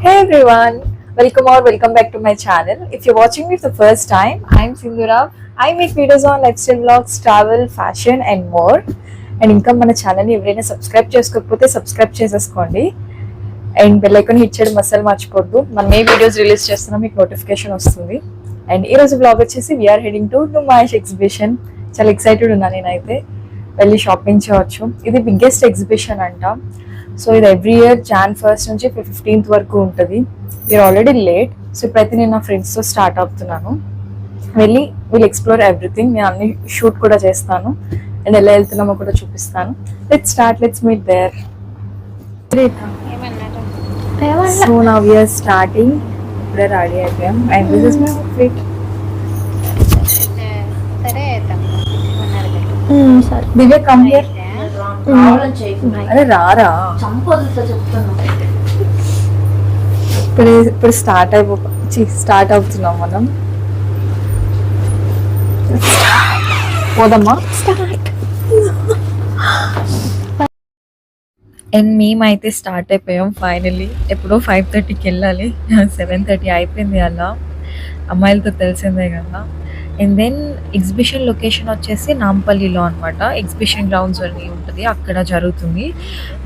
Hey everyone, welcome back to my channel. If you're watching me for the first time, I'm Sindhura. I make videos on lifestyle vlogs, travel, fashion and more. And ఇంకా మన ఛానల్ని ఎవరైనా subscribe చేసుకోకపోతే subscribe చేసేసుకోండి and bell icon hit చేయడం అస్సలు మర్చిపోద్దు. మనం ఏ వీడియోస్ రిలీజ్ చేస్తున్నా మీకు నోటిఫికేషన్ వస్తుంది. అండ్ ఈ రోజు బ్లాగ్ వచ్చేసి we're heading to Numaish exhibition. చాలా ఎక్సైటెడ్ ఉన్నా నేనైతే వెళ్ళి షాపింగ్ చేయవచ్చు. ఇది బిగ్గెస్ట్ ఎగ్జిబిషన్ అంట. సో ఇది ఎవ్రీ ఇయర్ Jan 1st నుంచి 15th వరకు ఉంటుంది. We are already late. సో ఇప్పుడైతే నేను నా ఫ్రెండ్స్తో స్టార్ట్ అవుతున్నాను. వెళ్ళి వీల్ ఎక్స్ప్లోర్ ఎవ్రీథింగ్. నేను అన్ని షూట్ కూడా చేస్తాను అండ్ ఎలా వెళ్తున్నామో కూడా చూపిస్తాను. Let's meet there. So now we're starting. ఇప్పుడే రెడీ అయిపోయాం and this is my outfit. Divya come here. అరే రారా, ఇప్పుడు స్టార్ట్ అవుతున్నాం మనం. పోదమ్మా స్టార్ట్. అండ్ మేమైతే స్టార్ట్ అయిపోయాం ఫైనల్లీ. ఎప్పుడో 5:30కి వెళ్ళాలి, 7:30 అయిపోయింది. అలా అమ్మాయిలతో తెలిసిందే కదా. అండ్ దెన్ ఎగ్జిబిషన్ లొకేషన్ వచ్చేసి నాంపల్లిలో అనమాట. ఎగ్జిబిషన్ గ్రౌండ్స్ అని ఉంటుంది, అక్కడ జరుగుతుంది.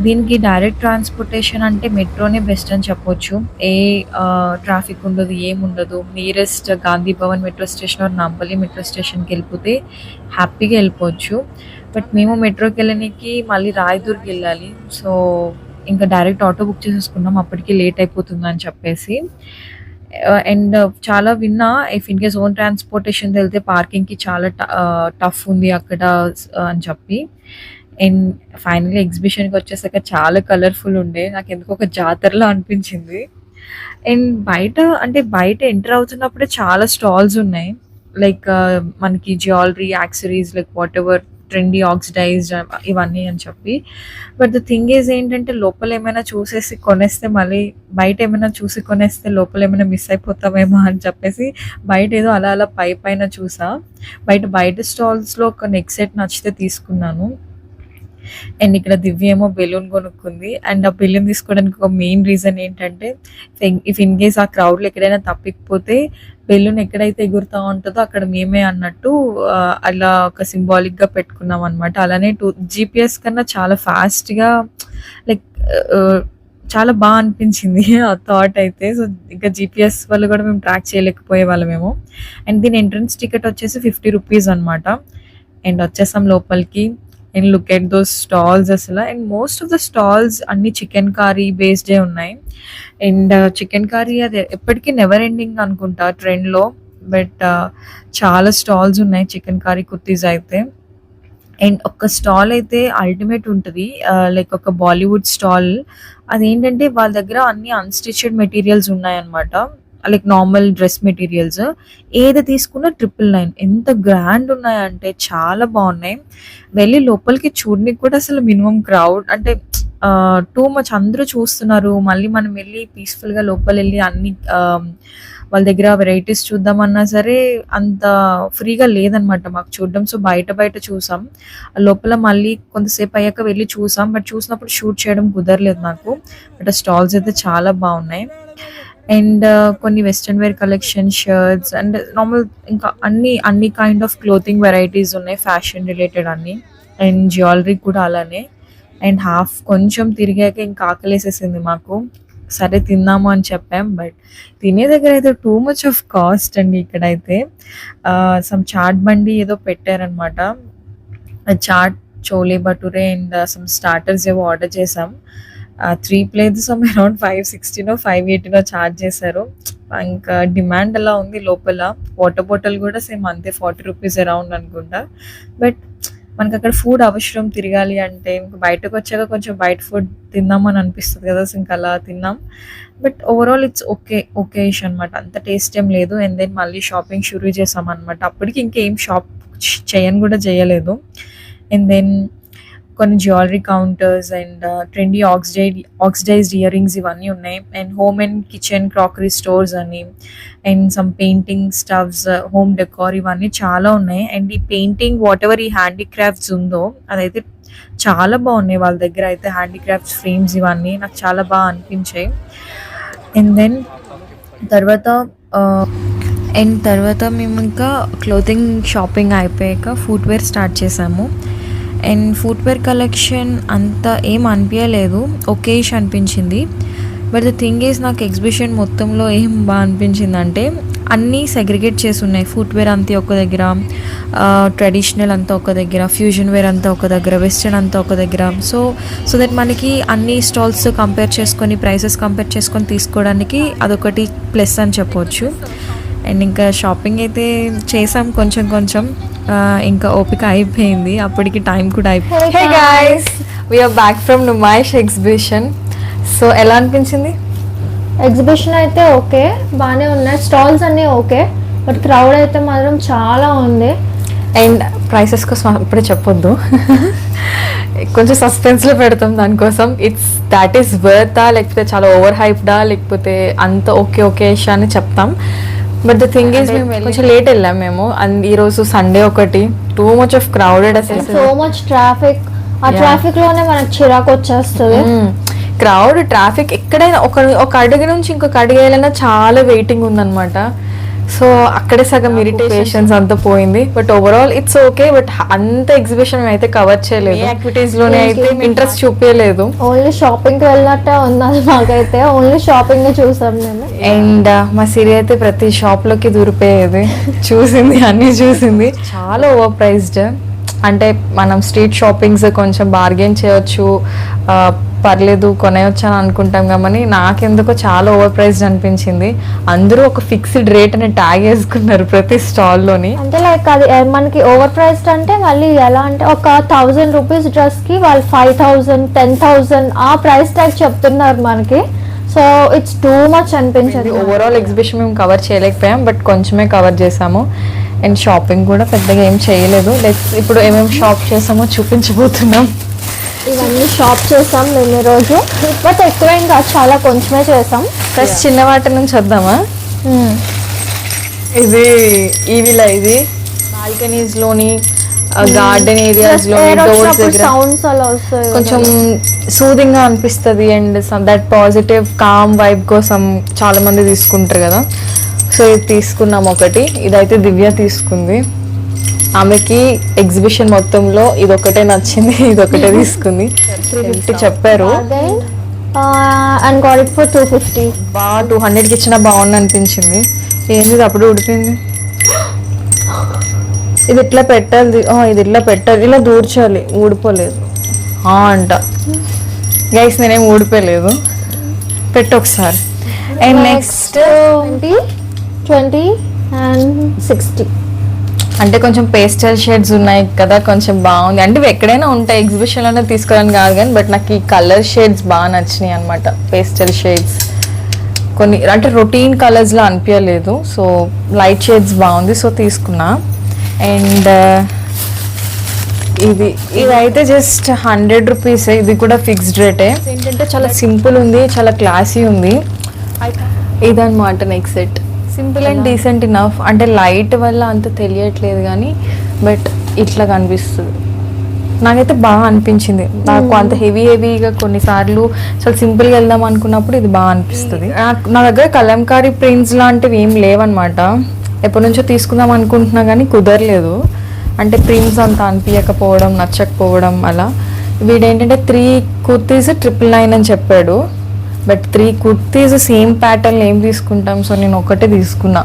దీనికి డైరెక్ట్ ట్రాన్స్పోర్టేషన్ అంటే మెట్రోనే బెస్ట్ అని చెప్పొచ్చు. ఏ ట్రాఫిక్ ఉండదు, ఏముండదు. Nearest Gandhi Bhavan metro station Nampally metro స్టేషన్కి వెళ్ళిపోతే హ్యాపీగా వెళ్ళిపోవచ్చు. బట్ మేము మెట్రోకి వెళ్ళడానికి మళ్ళీ రాయదుర్గ్ వెళ్ళాలి. సో ఇంకా డైరెక్ట్ ఆటో బుక్ చేసేసుకున్నాం, అప్పటికి లేట్ అయిపోతుందని చెప్పేసి. అండ్ చాలా విన్నా, if in case own transportation వెళ్తే పార్కింగ్కి చాలా టఫ్ ఉంది అక్కడ అని చెప్పి. అండ్ ఫైనల్లీ ఎగ్జిబిషన్కి వచ్చేసాక చాలా కలర్ఫుల్ ఉండే, నాకు ఎందుకు ఒక జాతరలో అనిపించింది. అండ్ బయట ఎంటర్ అవుతున్నప్పుడే చాలా స్టాల్స్ ఉన్నాయి. లైక్ మనకి jewellery, accessories, like whatever trendy, oxidised ఇవన్నీ అని చెప్పి. బట్ ద థింగ్ ఈజ్ ఏంటంటే లోపల ఏమైనా చూసేసి కొనేస్తే మళ్ళీ బయట ఏమైనా చూసి కొనేస్తే లోపల ఏమైనా మిస్ అయిపోతామేమో అని చెప్పేసి బయట ఏదో అలా పైన చూసా. బయట స్టాల్స్లో ఒక నెక్ సెట్ నచ్చితే తీసుకున్నాను. అండ్ ఇక్కడ దివ్య ఏమో బెలూన్ కొనుక్కుంది. అండ్ ఆ బెలూన్ తీసుకోవడానికి ఒక మెయిన్ రీజన్ ఏంటంటే, ఇఫ్ ఇన్ కేస్ ఆ క్రౌడ్లో ఎక్కడైనా తప్పికపోతే బెలూన్ ఎక్కడైతే ఎగురుతూ ఉంటుందో అక్కడ మేమే అన్నట్టు అలా ఒక సింబాలిక్గా పెట్టుకున్నాం అనమాట. అలానే GPS కన్నా చాలా ఫాస్ట్గా, లైక్ చాలా బాగా అనిపించింది ఆ థాట్ అయితే. సో ఇంకా GPS వల్ల కూడా మేము ట్రాక్ చేయలేకపోయే వాళ్ళమేమో. అండ్ దీని ఎంట్రన్స్ టికెట్ వచ్చేసి 50 రూపీస్ అనమాట. అండ్ వచ్చేసాం లోపలికి. And look at those stalls అసలు. And most of the stalls అన్ని చికెన్ కర్రీ బేస్డే ఉన్నాయి. అండ్ చికెన్ కర్రీ అది ఎప్పటికీ నెవర్ ఎండింగ్ అనుకుంటా ట్రెండ్లో. బట్ చాలా స్టాల్స్ ఉన్నాయి చికెన్ కర్రీ కుర్తీస్ అయితే. అండ్ ఒక స్టాల్ అయితే అల్టిమేట్ ఉంటుంది, లైక్ ఒక బాలీవుడ్ స్టాల్. అదేంటంటే వాళ్ళ దగ్గర అన్ని అన్‌స్టిచ్డ్ మెటీరియల్స్ ఉన్నాయన్నమాట. Like normal dress materials. ఏది తీసుకున్నా 999. ఎంత గ్రాండ్ ఉన్నాయంటే చాలా బాగున్నాయి. వెళ్ళి లోపలికి చూడడానికి కూడా అసలు మినిమం క్రౌడ్ అంటే టూ మచ్, అందరూ చూస్తున్నారు. మళ్ళీ మనం వెళ్ళి పీస్ఫుల్గా లోపల వెళ్ళి అన్ని వాళ్ళ దగ్గర వెరైటీస్ చూద్దామన్నా సరే అంత ఫ్రీగా లేదనమాట మాకు చూడడం. సో బయట చూసాం. లోపల మళ్ళీ కొంతసేపు అయ్యాక వెళ్ళి చూసాం. బట్ చూసినప్పుడు షూట్ చేయడం కుదరలేదు నాకు. బట్ ఆ స్టాల్స్ అయితే చాలా బాగున్నాయి. అండ్ కొన్ని western wear collection, shirts and normal ఇంకా అన్ని కైండ్ ఆఫ్ క్లోతింగ్ వెరైటీస్ ఉన్నాయి, ఫ్యాషన్ రిలేటెడ్ అన్ని. అండ్ జ్యువెలరీ కూడా అలానే. అండ్ కొంచెం తిరిగాక ఇంకా ఆకలేసేసింది మాకు. సరే తిందాము అని చెప్పాం. బట్ తినే దగ్గర అయితే టూ మచ్ ఆఫ్ కాస్ట్ అండి. ఇక్కడైతే సమ్ చాట్ బండి ఏదో పెట్టారనమాట. Chaat, chole bhature and some starters ఏవో ఆర్డర్ చేసాం. 3 ప్లేట్స్ అరౌండ్ 560 580 ఛార్జ్ చేశారు. ఇంకా డిమాండ్ అలా ఉంది లోపల. వాటర్ బాటిల్ కూడా సేమ్ అంతే, 40 రూపీస్ అరౌండ్ అనుకుంటా. బట్ మనకు అక్కడ ఫుడ్ అవసరం, తిరగాలి అంటే. ఇంకా బయటకు వచ్చాక కొంచెం బయట ఫుడ్ తిందామని అనిపిస్తుంది కదా. సో ఇంకా అలా తిన్నాం. బట్ ఓవరాల్ ఇట్స్ ఓకేష్ అనమాట, అంత టేస్ట్ ఏం లేదు. అండ్ దెన్ మళ్ళీ షాపింగ్ షురూ చేసాం అనమాట. అప్పటికి ఇంకేం షాప్ చేయలేదు. అండ్ దెన్ కొన్ని jewellery counters and trendy oxidised earrings ఇవన్నీ ఉన్నాయి. And home and kitchen crockery stores అని, and some painting stoves, home decor ఇవన్నీ చాలా ఉన్నాయి. అండ్ ఈ పెయింటింగ్ వాట్ ఎవర్ ఈ హ్యాండీక్రాఫ్ట్స్ ఉందో అదైతే చాలా బాగున్నాయి వాళ్ళ దగ్గర అయితే. హ్యాండీక్రాఫ్ట్స్ ఫ్రేమ్స్ ఇవన్నీ నాకు చాలా బాగా అనిపించాయి. అండ్ దెన్ తర్వాత మేము ఇంకా క్లోతింగ్ షాపింగ్ అయిపోయాక ఫుట్వేర్ స్టార్ట్ చేసాము. అండ్ ఫుట్వేర్ కలెక్షన్ అంత ఏం అనిపించలేదు, ఓకేష్ అనిపించింది. బట్ ద థింగ్ ఈజ్ నాకు ఎగ్జిబిషన్ మొత్తంలో ఏం బాగా అనిపించిందంటే అన్నీ సెగ్రిగేట్ చేసి ఉన్నాయి. ఫుట్వేర్ అంతా ఒక దగ్గర, ట్రెడిషనల్ అంతా ఒక దగ్గర, ఫ్యూజన్ వేర్ అంతా ఒక దగ్గర, వెస్ట్రన్ అంతా ఒక దగ్గర. సో దట్ మనకి అన్ని స్టాల్స్ కంపేర్ చేసుకొని, ప్రైసెస్ కంపేర్ చేసుకొని తీసుకోవడానికి అదొకటి ప్లస్ అని చెప్పవచ్చు. అండ్ ఇంకా షాపింగ్ అయితే చేసాం కొంచెం. ఇంకా ఓపిక అయిపోయింది, అప్పటికి టైం కూడా అయిపోయింది. Hey guys, we're back from Numaish exhibition. So ఎలా అనిపించింది? ఎగ్జిబిషన్ అయితే ఓకే, బాగానే ఉన్నాయి, స్టాల్స్ అన్నీ ఓకే, బట్ క్రౌడ్ అయితే మాత్రం చాలా ఉంది. అండ్ ప్రైసెస్ కోసం ఇప్పుడే చెప్పొద్దు, కొంచెం సస్పెన్స్లో పెడతాం దానికోసం. దాట్ ఈస్ వర్తా లేకపోతే చాలా ఓవర్ హైప్డా లేకపోతే అంత ఓకే అని చెప్తాం. బట్ ద థింగ్ ఈజ్ మేము కొంచెం లేట్ వెళ్ళాం మేము, అండ్ ఈరోజు సండే ఒకటి, టూ మచ్ ఆఫ్ క్రౌడెడ్, అసలు సో మచ్ ట్రాఫిక్. ఆ ట్రాఫిక్ లోనే మనకు చిరాకు వచ్చేస్తుంది. క్రౌడ్, ట్రాఫిక్, ఎక్కడైనా ఒక అడుగు నుంచి ఇంకొక అడుగు వేయాలన్నా చాలా వెయిటింగ్ ఉందన్నమాట. సో అక్కడే సగం ఇరిటేషన్స్ అంతా పోయింది. But overall it's okay. But అంత ఎగ్జిబిషన్ అయితే కవర్ చేయలేదు, యాక్టివిటీస్ లోనే అయితే ఇంట్రెస్ట్ చూపించలేదు. ఓన్లీ షాపింగ్ కి వెళ్ళినట్టే ఉన్నది మాకైతే, ఓన్లీ షాపింగ్ చూసాం మేము. అండ్ మా సిరి అయితే ప్రతి షాప్ లోకి దూరిపోయేది, అన్ని చూసింది. చాలా ఓవర్ ప్రైస్డ్. అంటే మనం స్ట్రీట్ షాపింగ్స్ కొంచెం బార్గెన్ చేయొచ్చు, పర్లేదు కొనేయొచ్చు అని అనుకుంటాం కానీ నాకెందుకో చాలా ఓవర్ ప్రైస్డ్ అనిపించింది. అందరూ ఒక ఫిక్స్డ్ రేట్ అని ట్యాగ్ వేసుకున్నారు ప్రతి స్టాల్లోని. అంటే లైక్ అది మనకి ఓవర్ ప్రైస్డ్ అంటే మళ్ళీ ఎలా అంటే ఒక 1000 రూపీస్ డ్రెస్ కి వాళ్ళు 5000, 10,000 ఆ ప్రైస్ ట్యాగ్ చెప్తున్నారు మనకి. సో ఇట్స్ టూ మచ్ అనిపించింది. ఓవరాల్ ఎగ్జిబిషన్ మేము కవర్ చేయలేకపోయాం, బట్ కొంచెమే కవర్ చేసాము. అండ్ షాపింగ్ కూడా పెద్దగా ఏం చేయలేదు. ఇప్పుడు ఏమేమి షాప్ చేసామో చూపించబోతున్నాం. ఇవన్నీ షాప్ చేసాం మేము ఈరోజు, బట్ ఎక్కువ ఇంకా చాలా కొంచెమే చేసాం. ఫస్ట్ చిన్న వాటి నుంచి వద్దామా? ఇది ఇది బాల్కనీస్ లోని, గార్డెన్ ఏరియాస్ లో సౌండ్స్ అలా వస్తాయి, కొంచెం సూదింగ్ గా అనిపిస్తుంది. And that positive calm vibe కోసం చాలా మంది తీసుకుంటారు కదా. సో ఇది తీసుకున్నాం ఒకటి. ఇదైతే దివ్య తీసుకుంది, ఆమెకి ఎగ్జిబిషన్ మొత్తంలో ఇదొకటే నచ్చింది, ఇదొకటే తీసుకుంది. 350 చెప్పారు, అండ్ గాట్ ఇట్ ఫర్ 250. 200కి ఇచ్చినా బాగుంది అనిపించింది. ఏంది అప్పుడు ఉడిపోయింది. ఇది ఇట్లా పెట్టాలి, ఇది ఇట్లా పెట్టాలి, ఇలా దూర్చాలి, ఊడిపోలేదు అంట. గైస్ నేనేం ఊడిపోలేదు, పెట్టు ఒకసారి. And next 20 and 60. అంటే కొంచెం పేస్టల్ షేడ్స్ ఉన్నాయి కదా, కొంచెం బాగుంది. అంటే ఇవి ఎక్కడైనా ఉంటాయి, ఎగ్జిబిషన్లోనే తీసుకోవాలని కాదు కానీ, బట్ నాకు ఈ కలర్ షేడ్స్ బాగా నచ్చినాయి అనమాట. పేస్టల్ షేడ్స్ కొన్ని అంటే రొటీన్ కలర్స్లో అనిపించలేదు, సో లైట్ షేడ్స్ బాగుంది, సో తీసుకున్నా. అండ్ ఇదైతే జస్ట్ 100 రూపీస్, ఇది కూడా ఫిక్స్డ్ రేటే. ఏంటంటే చాలా సింపుల్ ఉంది, చాలా క్లాసీ ఉంది. ఇదన్నమాట next set. Simple and decent enough. అంటే లైట్ వల్ల అంత తెలియట్లేదు కానీ, బట్ ఇట్లా కనిపిస్తుంది. నాకైతే బాగా అనిపించింది. నాకు అంత హెవీగా కొన్నిసార్లు చాలా సింపుల్గా వెళ్దాం అనుకున్నప్పుడు ఇది బాగా అనిపిస్తుంది. నా దగ్గర కలంకారీ ప్రింట్స్ లాంటివి ఏం లేవన్నమాట. ఎప్పటి నుంచో తీసుకుందాం అనుకుంటున్నా కానీ కుదరలేదు. అంటే ప్రింట్స్ అంత అనిపించకపోవడం, నచ్చకపోవడం అలా. వీడేంటంటే 3 కుర్తీస్ 999 అని చెప్పాడు. బట్ 3 కుర్తీస్ సేమ్ ప్యాటర్న్ ఏం తీసుకుంటాం, సో నేను ఒకటే తీసుకున్నా.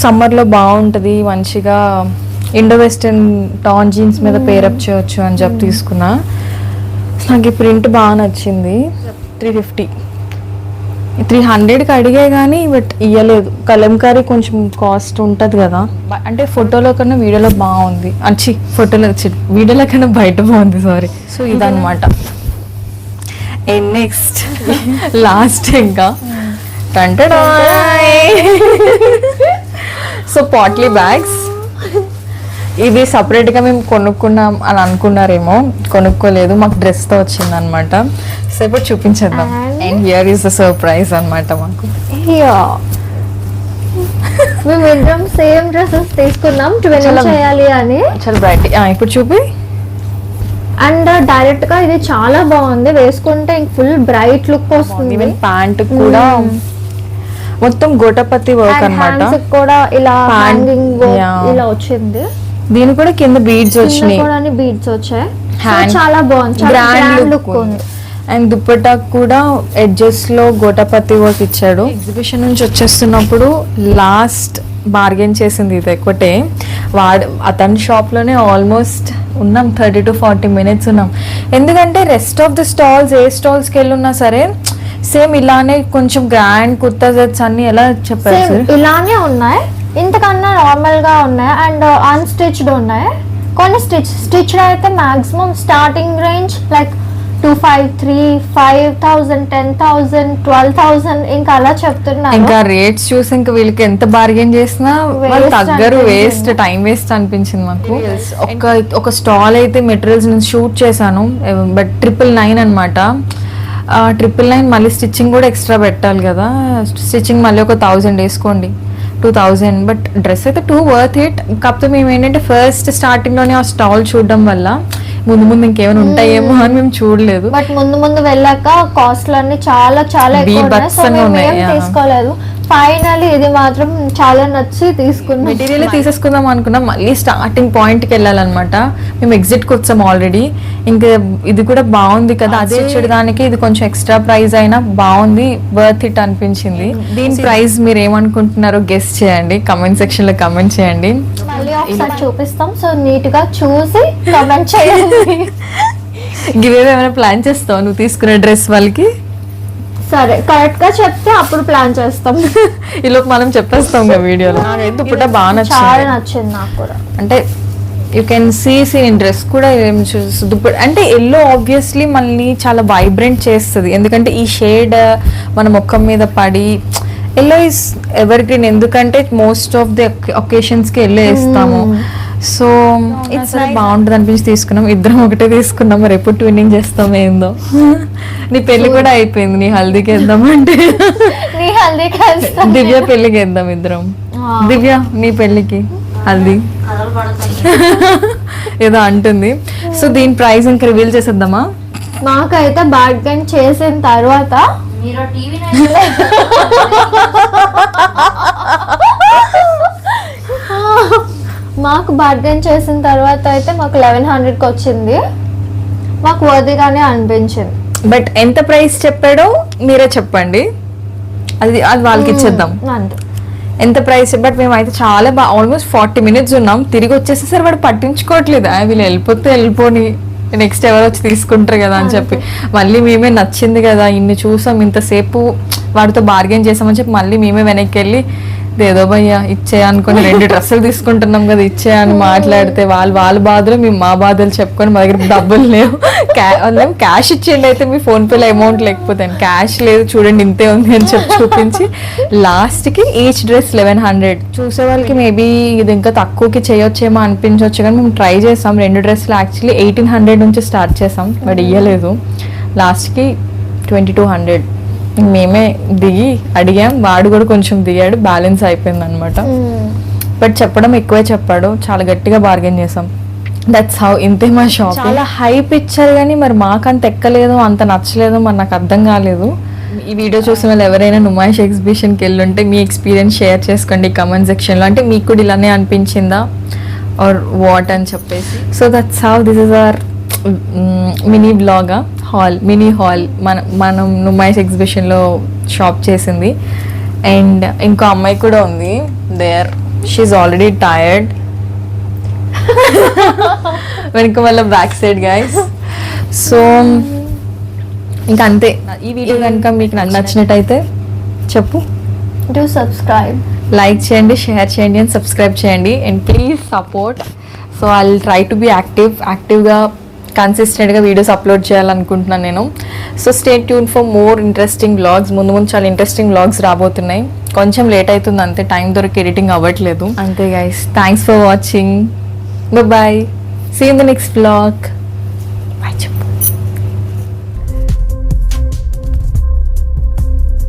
సమ్మర్లో బాగుంటుంది, మంచిగా ఇండో వెస్టర్న్ టాన్ జీన్స్ మీద పేరప్ చేయొచ్చు అని చెప్పి తీసుకున్నా. నాకు ఈ ప్రింట్ బాగా నచ్చింది. 350, 300కి అడిగే కానీ బట్ ఇవ్వలేదు. కలంకారీ కొంచెం కాస్ట్ ఉంటుంది కదా, అంటే ఫోటోలో కన్నా వీడియోలో బాగుంది. వీడియోలో కన్నా బయట బాగుంది, సారీ. సో ఇదన్నమాట. అండ్ నెక్స్ట్ లాస్ట్ ఇంకా సో పాట్లీ బ్యాగ్స్. ఇది సపరేట్గా మేము కొనుక్కున్నాం అని అనుకున్నారేమో, కొనుక్కోలేదు, మాకు డ్రెస్తో వచ్చింది అనమాట. సో ఇప్పుడు చూపించేద్దాం. And here is the surprise అనమాట మాకు. మేము ఇద్దరం సేమ్ డ్రెస్సెస్ తీసుకున్నాం 12 చేయాలి అని. చాలా బ్రైట్. ఇప్పుడు చూపి. అండ్ డైరెక్ట్ గా ఇది చాలా బాగుంది, వేసుకుంటే ఫుల్ బ్రైట్ లుక్ వస్తుంది. ఈవెన్ ప్యాంట్ కూడా మొత్తం గోటపతి వర్క్ అన్నమాట. హ్యాండ్స్ కూడా ఇలా Pant, హ్యాంగింగ్ yeah. ఇలా వచ్చింది. దీని కూడా కింద బీడ్స్ వచ్చినాయి, కూడా బీడ్స్ వచ్చాయి. So Hand- చాలా బాగుంది, చాలా గ్రాండ్ grand లుక్ look ఉంది. ఉంది. అండ్ దుప్పటా కూడా ఎడ్జెస్ లో గోటపతి వర్క్ ఇచ్చాడు. ఎగ్జిబిషన్ నుంచి వచ్చేస్తున్నప్పుడు లాస్ట్ బార్గెన్ చేసింది ఇది ఒకటే. అతని షాప్ లోనే ఆల్మోస్ట్ ఉన్నాం 30 to 40 minutes ఉన్నాం. ఎందుకంటే రెస్ట్ ఆఫ్ ద స్టాల్స్ ఏ స్టాల్స్కి వెళ్ళున్నా సరే సేమ్ ఇలానే కొంచెం గ్రాండ్ కుర్తా సెట్స్ అన్ని ఎలా చెప్పారు Same సార్? ఇలానే ఉన్నాయి, ఇంతకన్నా నార్మల్ గా ఉన్నాయి అండ్ అన్స్టిచ్డ్ ఉన్నాయి. కొన్ని స్టిచ్డ్ అయితే మాక్సిమం స్టార్టింగ్ రేంజ్ లైక్ 253, 5,000, 10,000, 12,000 ఇంకా అలా చెప్తున్నారు. ఇంకా రేట్స్ చూసి ఇంకా వీళ్ళకి ఎంత బార్గెన్ చేసినా వాళ్ళు Waste తగ్గరు, అనిపించింది. వేస్ట్ టైం వేస్ట్ అనిపించింది మాకు. ఒక స్టాల్ అయితే మెటీరియల్స్ నుంచి షూట్ చేశాను, బట్ 999 అనమాట. 999 మళ్ళీ స్టిచ్చింగ్ కూడా ఎక్స్ట్రా పెట్టాలి కదా, స్టిచ్చింగ్ మళ్ళీ ఒక 1000 వేసుకోండి, 2000. బట్ డ్రెస్ అయితే వర్త్ ఇట్. కాకపోతే మేము ఏంటంటే ఫస్ట్ స్టార్టింగ్ లోనే ఆ స్టాల్ చూడడం వల్ల ముందు ఇంకేమైనా ఉంటాయేమో అని మేము చూడలేదు. బట్ ముందు వెళ్ళాక కాస్ట్లు అన్ని చాలా చాలా ఎక్కువ ఉన్నాయి. సో బీభత్సంగా మేము ఉన్నాయి, ఏం yeah. తీసుకోలేదు. ఫైనల్లీ ఇది మాత్రం చాలా నచ్చి తీసుకున్నాం. మెటీరియల్ తీసేసుకుందాం అనుకున్నాం, మళ్ళీ స్టార్టింగ్ పాయింట్కి వెళ్ళాలన్నమాట. మేము ఎగ్జిట్కి వచ్చాం ఆల్రెడీ. ఇంకా ఇది కూడా బాగుంది కదా, అదే దానికి ఇది కొంచెం ఎక్స్ట్రా ప్రైస్ అయినా బాగుంది, వర్త్ ఇట్ అనిపించింది. దీని ప్రైస్ మీరు ఏమనుకుంటున్నారో గెస్ చేయండి, కమెంట్ సెక్షన్ లో కమెంట్ చేయండి. మళ్ళీ ఒకసారి చూపిస్తాం, సో నీట్ గా చూసి కమెంట్ చేయండి. గివ్ ఏమైనా ప్లాన్ చేస్తావు నువ్వు తీసుకునే డ్రెస్ వాళ్ళకి? సరే, కరెక్ట్ గా చెప్తే అప్పుడు ప్లాన్ చేస్తాం. ఈలోపు మనం చెప్పేస్తాం కదా వీడియోలో. నాకైతే దుప్పటా బాగా చాలా నచ్చింది. నచ్చింది నాకు కూడా. అంటే యూ కెన్ సీ డ్రెస్ కూడా ఏం దుప్పటి అంటే ఎల్లో ఆబ్వియస్లీ మళ్ళీ చాలా వైబ్రెంట్ చేస్తుంది, ఎందుకంటే ఈ షేడ్ మన ముఖం మీద పడి. ఎల్లో ఇస్ ఎవర్ గ్రీన్, ఎందుకంటే మోస్ట్ ఆఫ్ ది ఒకేషన్స్కి ఎల్లో వేస్తాము. సో ఇట్స్ బాగుంటుంది అనిపించి తీసుకున్నాం. ఇద్దరం ఒకటే తీసుకున్నాం, మరి ఎప్పుడు ట్విన్నింగ్ చేస్తాం ఏందో. నీ పెళ్లి కూడా అయిపోయింది, నీ హల్దీకి వేద్దాం అంటే. నీ హల్దీకి వెళ్తాం. దివ్య పెళ్లికి వేద్దాం ఇద్దరం. దివ్య నీ పెళ్లికి హల్దీ ఏదో అంటుంది. సో దీని ప్రైస్ ఇంకా రివీల్ చేసేద్దామా? మాకైతే బార్గెన్ చేసిన తర్వాత మాకు బార్గెన్ చేసిన తర్వాత అయితే మాకు 1100కి వచ్చింది. మాకు వర్దిగానే అనిపించింది. బట్ ఎంత ప్రైస్ చెప్పాడో మీరే చెప్పండి, అది వాళ్ళకి ఇచ్చేద్దాం. అంతే. ఎంత ప్రైస్? బట్ మేమైతే చాలా బాగా ఆల్మోస్ట్ 40 minutes ఉన్నాం. తిరిగి వచ్చేసేసరి వాడు పట్టించుకోవట్లేదు, వీళ్ళు వెళ్ళిపోతే వెళ్ళిపోని, నెక్స్ట్ ఎవరు వచ్చి తీసుకుంటారు కదా అని చెప్పి. మళ్ళీ మేమే నచ్చింది కదా, ఇన్ని చూసాం, ఇంతసేపు వాడితో బార్గెన్ చేసామని చెప్పి మళ్ళీ మేమే వెనక్కి వెళ్ళి ఏదో భయ్యా ఇచ్చే అనుకుని 2 డ్రెస్సులు తీసుకుంటున్నాం కదా ఇచ్చే అని మాట్లాడితే వాళ్ళ బాధలు మేము మా బాధలు చెప్పుకొని మా దగ్గర డబ్బులు లేవు, క్యాష్ ఇచ్చేయండి అయితే మీ ఫోన్పేలో అమౌంట్ లేకపోతే, క్యాష్ లేదు చూడండి ఇంతే ఉంది అని చెప్పి చూపించి లాస్ట్కి ఈచ్ డ్రెస్ 1100. చూసే వాళ్ళకి మేబీ ఇది ఇంకా తక్కువకి చేయొచ్చేమో అనిపించవచ్చు, కానీ మేము ట్రై చేసాం. 2 డ్రెస్సులు యాక్చువల్లీ 1800 నుంచి స్టార్ట్ చేసాం, బట్ ఇయ్యలేదు. లాస్ట్కి 2200 మేమే దిగి అడిగాం, వాడు కూడా కొంచెం దిగాడు, బ్యాలెన్స్ అయిపోయింది అనమాట. బట్ చెప్పడం ఎక్కువే చెప్పాడు, చాలా గట్టిగా బార్గెన్ చేసాం. That's how. ఇంతే మా షాప్. చాలా హైప్ ఇచ్చారు కానీ మరి మాకు అంత ఎక్కలేదు, అంత నచ్చలేదు, మరి నాకు అర్థం కాలేదు. ఈ వీడియో చూసిన వాళ్ళు ఎవరైనా నుమాయిష్ ఎగ్జిబిషన్కి వెళ్ళుంటే మీ ఎక్స్పీరియన్స్ షేర్ చేసుకోండి కమెంట్ సెక్షన్లో. అంటే మీకు కూడా ఇలానే అనిపించిందా ఆర్ వాట్ అని చెప్పేసి. So that's how this is our mini blog mini hall మనం నుమాయిష్ ఎగ్జిబిషన్లో షాప్ చేసింది. అండ్ ఇంకో అమ్మాయి కూడా ఉంది దేర్, షీఈ్ ఆల్రెడీ టైర్డ్. వెనక వల్ల బ్యాక్ సైడ్ గైస్. సో ఇంకా అంతే. ఈ వీడియో కనుక మీకు నచ్చినట్టయితే చెప్పు, డూ సబ్స్క్రైబ్, లైక్ చేయండి, షేర్ చేయండి అండ్ సబ్స్క్రైబ్ చేయండి. And please support. So I will try to be యాక్టివ్గా కన్సిస్టెంట్గా వీడియోస్ అప్లోడ్ చేయాలనుకుంటున్నాను నేను. So stay tune for more interesting vlogs. ముందు చాలా ఇంట్రెస్టింగ్ వ్లాగ్స్ రాబోతున్నాయి. కొంచెం లేట్ అవుతుంది అంతే, టైం దొరికి ఎడిటింగ్ అవ్వట్లేదు అంతే guys. Thanks for watching, bye, see in the next vlog.